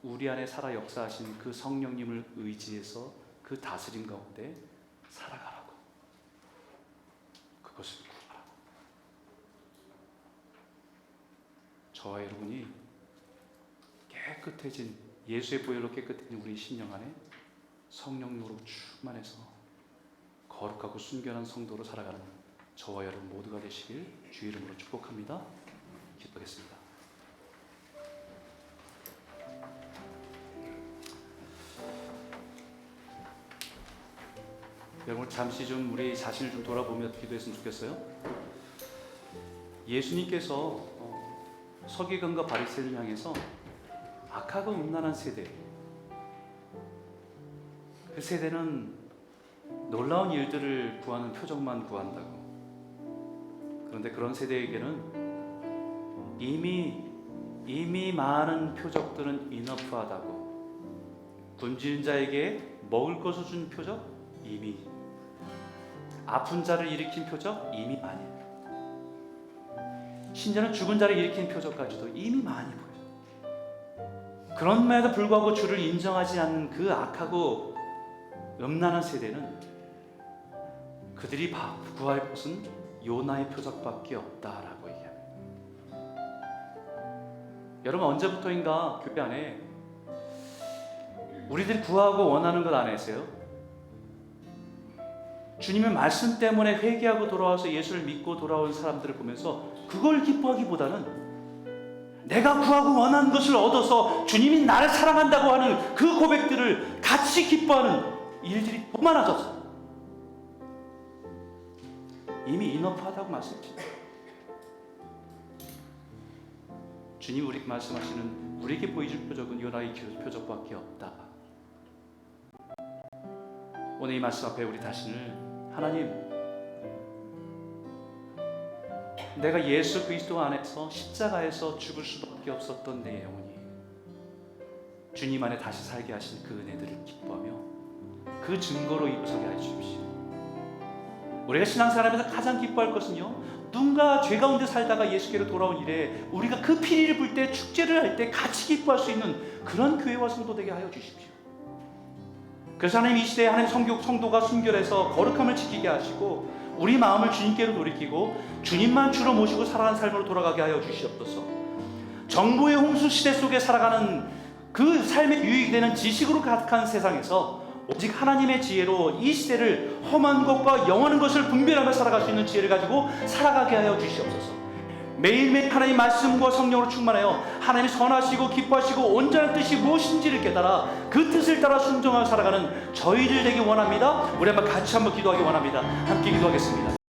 우리 안에 살아 역사하신 그 성령님을 의지해서 그 다스림 가운데 살아가라고. 그것을 구하라고. 저와 여러분이 깨끗해진 예수의 보혈로 깨끗해진 우리 심령 안에 성령으로 충만해서 거룩하고 순결한 성도로 살아가는 저와 여러분 모두가 되시길 주의 이름으로 축복합니다. 기도하겠습니다. 여러분 잠시 좀 우리 자신을 좀 돌아보며 기도했으면 좋겠어요. 예수님께서 서기관과 바리새인을 향해서 악하고 음란한 세대, 그 세대는 놀라운 일들을 구하는 표적만 구한다고. 그런데 그런 세대에게는 이미 많은 표적들은 이너프하다고. 굶주린 자에게 먹을 것을 준 표적 이미, 아픈 자를 일으킨 표적 이미 많이, 심지어는 죽은 자를 일으킨 표적까지도 이미 많이 보여요. 그럼에도 불구하고 주를 인정하지 않는 그 악하고 음란한 세대는 그들이 구할 것은 요나의 표적밖에 없다라고 얘기합니다. 여러분 언제부터인가 교회 안에 우리들이 구하고 원하는 것 안에서요, 주님의 말씀 때문에 회개하고 돌아와서 예수를 믿고 돌아온 사람들을 보면서 그걸 기뻐하기보다는 내가 구하고 원하는 것을 얻어서 주님이 나를 사랑한다고 하는 그 고백들을 같이 기뻐하는 일들이 더 많아졌어요. 이미 이너프하다고 말씀하십니다. 주님 우리에게 말씀하시는, 우리에게 보여줄 표적은 요나의 표적밖에 없다. 오늘 이 말씀 앞에 우리 자신을, 하나님, 내가 예수 그리스도 안에서 십자가에서 죽을 수밖에 없었던 내 영혼이 주님 안에 다시 살게 하신 그 은혜들을 기뻐하며 그 증거로 일어서게 해주십시오. 우리가 신앙생활하면서 가장 기뻐할 것은요, 누군가 죄 가운데 살다가 예수께로 돌아온 이래 우리가 그 피리를 불 때, 축제를 할 때 같이 기뻐할 수 있는 그런 교회와 성도 되게 하여 주십시오. 그래서 하나님 이 시대에 하나님 성도가 순결해서 거룩함을 지키게 하시고 우리 마음을 주님께로 돌이키고 주님만 주로 모시고 살아가는 삶으로 돌아가게 하여 주시옵소서. 정보의 홍수 시대 속에 살아가는 그 삶에 유익이 되는 지식으로 가득한 세상에서 오직 하나님의 지혜로 이 시대를 험한 것과 영원한 것을 분별하며 살아갈 수 있는 지혜를 가지고 살아가게 하여 주시옵소서. 매일매일 하나님 말씀과 성령으로 충만하여 하나님이 선하시고 기뻐하시고 온전한 뜻이 무엇인지를 깨달아 그 뜻을 따라 순종하며 살아가는 저희들 되기 원합니다. 우리 한번 같이 한번 기도하기 원합니다. 함께 기도하겠습니다.